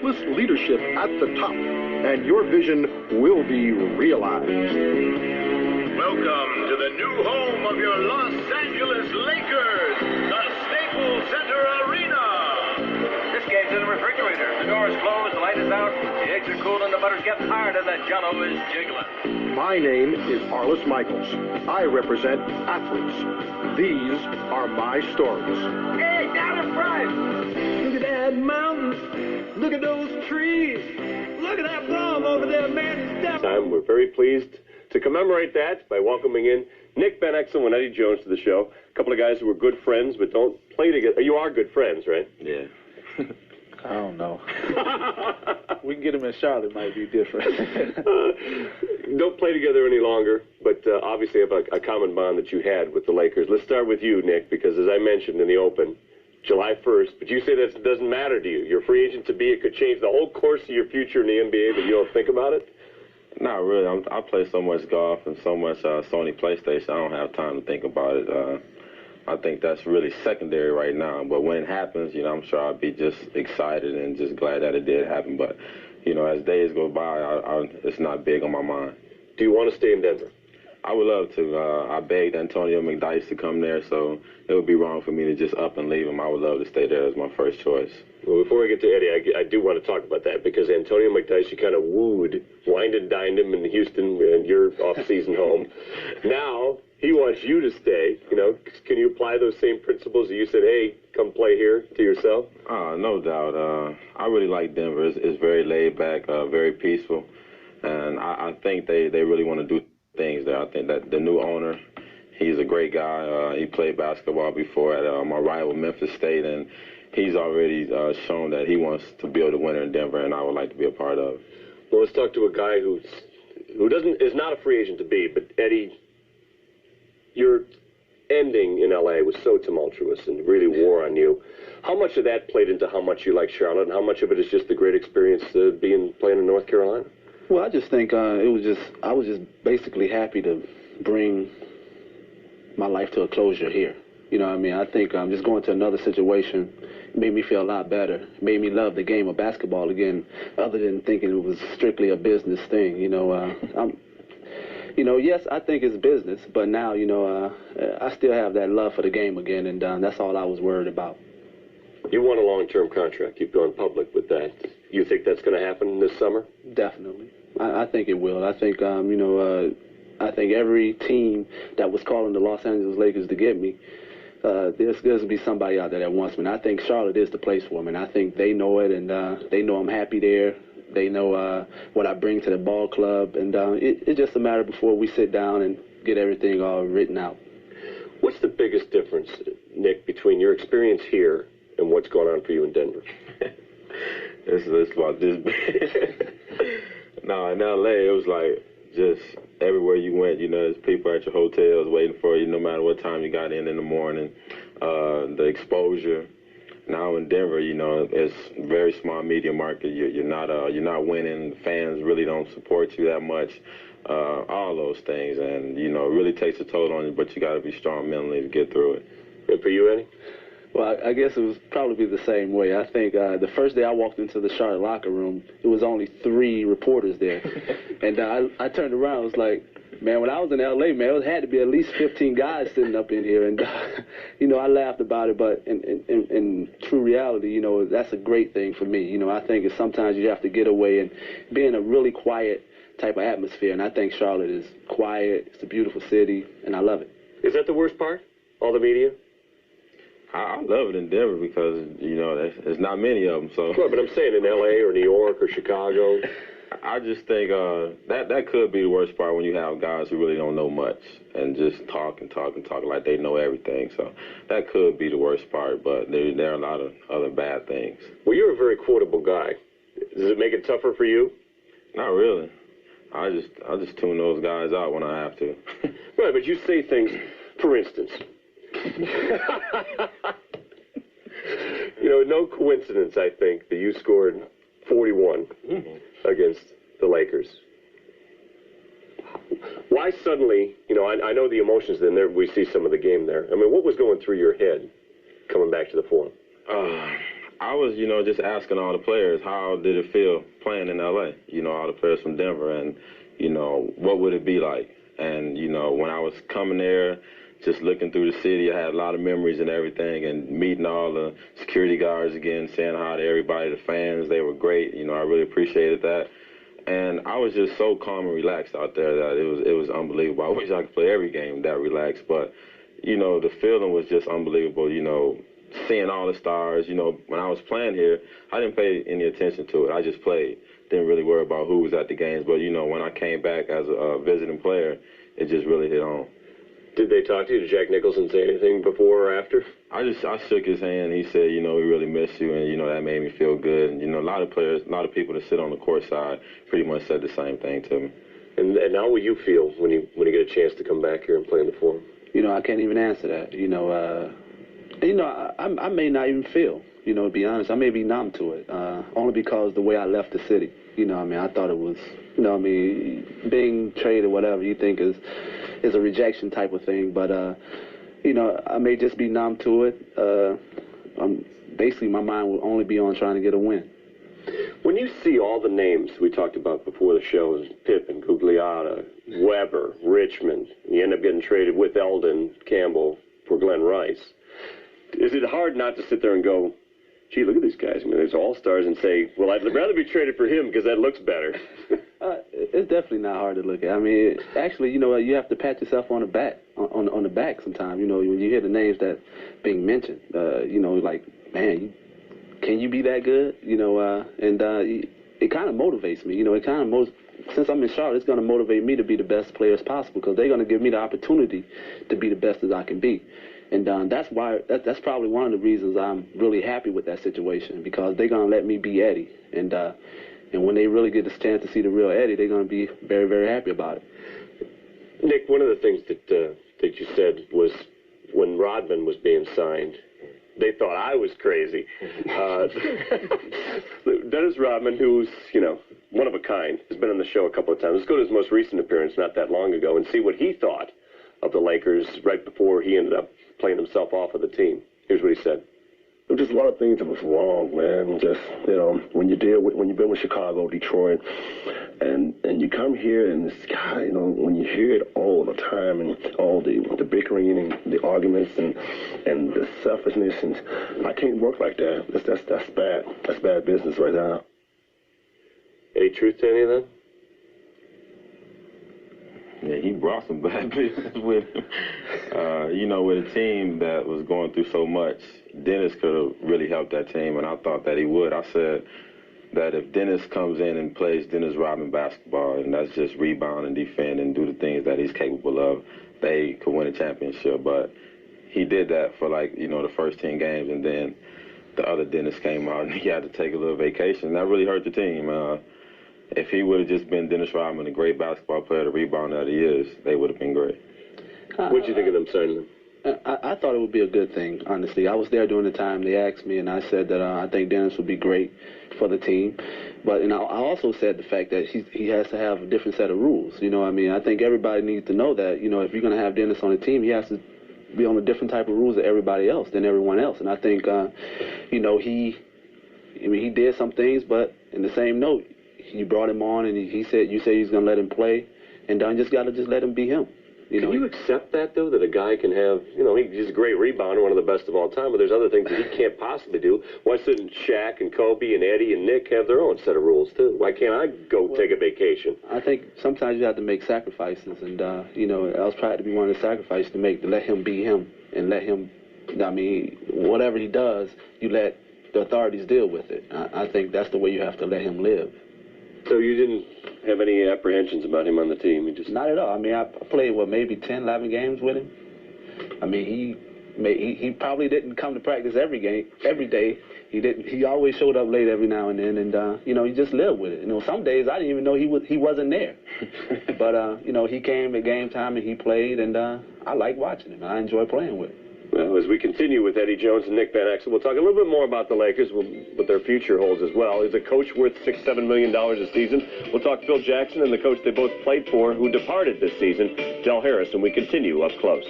ruthless leadership at the top, and your vision will be realized. Welcome to the new home of your Los Angeles Lakers, the Staples Center Arena. This game's in the refrigerator. The door's closed, the light is out, the eggs are cool, and the butter's getting hard, and the jello is jiggling. My name is Arliss Michaels. I represent athletes. These are my stories. Hey, down in front! Look at that mountain. Look at those trees. Look at that palm over there, man. It's down. We're very pleased to commemorate that by welcoming in Nick Van Exel and Eddie Jones to the show. A couple of guys who were good friends but don't play together. You are good friends, right? Yeah. I don't know. We can get them in Charlotte, might be different. Don't play together any longer, but obviously have a common bond that you had with the Lakers. Let's start with you, Nick, because as I mentioned in the open, July 1st, but you say that doesn't matter to you. You're a free agent to be. It could change the whole course of your future in the NBA, but you don't think about it? Not really. I play so much golf and so much Sony PlayStation, I don't have time to think about it. I think that's really secondary right now. But when it happens, you know, I'm sure I'll be just excited and just glad that it did happen. But, you know, as days go by, it's not big on my mind. Do you want to stay in Denver? I would love to. I begged Antonio McDyess to come there, so it would be wrong for me to just up and leave him. I would love to stay there as my first choice. Well, before we get to Eddie, I do want to talk about that because Antonio McDyess, you kind of wined and dined him in Houston and your off-season home. Now he wants you to stay. You know, can you apply those same principles that you said, hey, come play here to yourself? No doubt. I really like Denver. It's very laid back, very peaceful, and I think they really want to do things there. I think that the new owner, he's a great guy. He played basketball before at my rival Memphis State, and he's already shown that he wants to build a winner in Denver, and I would like to be a part of. Well, let's talk to a guy who is not a free agent to be, but Eddie, your ending in L.A. was so tumultuous and really wore on you. How much of that played into how much you like Charlotte, and how much of it is just the great experience playing in North Carolina? Well, I just think I was just basically happy to bring my life to a closure here. You know what I mean? I think just going to another situation made me feel a lot better. It made me love the game of basketball again, other than thinking it was strictly a business thing. Yes, I think it's business, but now, I still have that love for the game again, and that's all I was worried about. You want a long-term contract. You've gone public with that. You think that's going to happen this summer? Definitely. I think it will. I think, I think every team that was calling the Los Angeles Lakers to get me, there's going to be somebody out there that wants me. And I think Charlotte is the place for me. And I think they know it, and they know I'm happy there. They know what I bring to the ball club. And it's just a matter before we sit down and get everything all written out. What's the biggest difference, Nick, between your experience here and what's going on for you in Denver? It's about this big. No, in L.A., it was like just everywhere you went, there's people at your hotels waiting for you no matter what time you got in the morning. The exposure. Now in Denver, it's a very small media market. You're not winning. Fans really don't support you that much. All those things, and it really takes a toll on you. But you got to be strong mentally to get through it. And for you, Eddie? Well, I guess it was probably the same way. I think the first day I walked into the Charlotte locker room, it was only 3 reporters there. And I turned around, I was like, man, when I was in L.A., man, it had to be at least 15 guys sitting up in here. And, I laughed about it, but in true reality, that's a great thing for me. I think it's sometimes you have to get away and be in a really quiet type of atmosphere. And I think Charlotte is quiet, it's a beautiful city, and I love it. Is that the worst part, all the media? I love it in Denver because, there's not many of them. So. Well, but I'm saying in L.A. or New York or Chicago. I just think that could be the worst part when you have guys who really don't know much and just talk like they know everything. So that could be the worst part, but there are a lot of other bad things. Well, you're a very quotable guy. Does it make it tougher for you? Not really. I just tune those guys out when I have to. Right, but you say things, for instance. No coincidence, I think, that you scored 41 against the Lakers. Why suddenly, I know the emotions in there, we see some of the game there. I mean, what was going through your head coming back to the Forum? I was, just asking all the players, how did it feel playing in L.A., all the players from Denver, and, what would it be like? And, when I was coming there, just looking through the city, I had a lot of memories and everything, and meeting all the security guards again, saying hi to everybody, the fans, they were great. I really appreciated that. And I was just so calm and relaxed out there that it was unbelievable. I wish I could play every game that relaxed, but, the feeling was just unbelievable, seeing all the stars. When I was playing here, I didn't pay any attention to it. I just played. Didn't really worry about who was at the games. But, when I came back as a visiting player, it just really hit on. Did they talk to you? Did Jack Nicholson say anything before or after? I shook his hand. He said, we really miss you, and, that made me feel good. And, a lot of players, a lot of people that sit on the court side pretty much said the same thing to me. And how will you feel when you get a chance to come back here and play in the Forum? I can't even answer that. I may not even feel, to be honest. I may be numb to it, only because the way I left the city. I thought it was, being traded or whatever you think is a rejection type of thing. But, I may just be numb to it. Basically, my mind will only be on trying to get a win. When you see all the names we talked about before the show, Pippen, Gugliotta, Weber, Richmond, you end up getting traded with Eldon Campbell for Glenn Rice, is it hard not to sit there and go, gee, look at these guys. I mean, there's all-stars, and say, well, I'd rather be traded for him because that looks better. It's definitely not hard to look at. I mean, actually, you have to pat yourself on the back, on the back sometimes. When you hear the names that being mentioned, like, man, can you be that good? It kind of motivates me. It kind of since I'm in Charlotte, it's going to motivate me to be the best player as possible because they're going to give me the opportunity to be the best as I can be. And that's why that's probably one of the reasons I'm really happy with that situation, because they're going to let me be Eddie. And when they really get the chance to see the real Eddie, they're going to be very, very happy about it. Nick, one of the things that you said was when Rodman was being signed, they thought I was crazy. Dennis Rodman, who's, one of a kind, has been on the show a couple of times. Let's go to his most recent appearance not that long ago and see what he thought of the Lakers right before he ended up playing himself off of the team. Here's what he said. There was just a lot of things that was wrong, man. Just, when you've been with Chicago, Detroit, and you come here and this guy, when you hear it all the time and all the bickering and the arguments and the selfishness, and I can't work like that. That's bad. That's bad business right now. Any truth to any of that? Yeah, he brought some bad business with him. With a team that was going through so much, Dennis could have really helped that team, and I thought that he would. I said that if Dennis comes in and plays Dennis Rodman basketball, and that's just rebound and defend and do the things that he's capable of, they could win a championship. But he did that for, the first 10 games, and then the other Dennis came out, and he had to take a little vacation. And that really hurt the team. If he would have just been Dennis Rodman, a great basketball player, the rebounder that he is, they would have been great. What did you think of them signing him? I thought it would be a good thing, honestly. I was there during the time they asked me, and I said that I think Dennis would be great for the team. But I also said the fact that he has to have a different set of rules. I think everybody needs to know that, if you're going to have Dennis on the team, he has to be on a different type of rules than everybody else, than everyone else. And I think, he did some things, but in the same note, you brought him on, and you said he's going to let him play, and Don just got to just let him be him. Can you accept that, though, that a guy can have, he's a great rebounder, one of the best of all time, but there's other things that he can't possibly do. Why shouldn't Shaq and Kobe and Eddie and Nick have their own set of rules, too? Why can't I go take a vacation? I think sometimes you have to make sacrifices, and, I was trying to be one of the sacrifices to make, to let him be him, and let him, whatever he does, you let the authorities deal with it. I think that's the way you have to let him live. So you didn't have any apprehensions about him on the team? Not at all. I played, maybe 10, 11 games with him. He probably didn't come to practice every day. He always showed up late every now and then, and, he just lived with it. Some days I didn't even know he wasn't there. But, he came at game time and he played, and I like watching him. I enjoy playing with him. Well, as we continue with Eddie Jones and Nick Van Exel, we'll talk a little bit more about the Lakers, what their future holds as well. Is a coach worth $6-7 million a season? We'll talk Phil Jackson and the coach they both played for who departed this season, Del Harris, and we continue up close.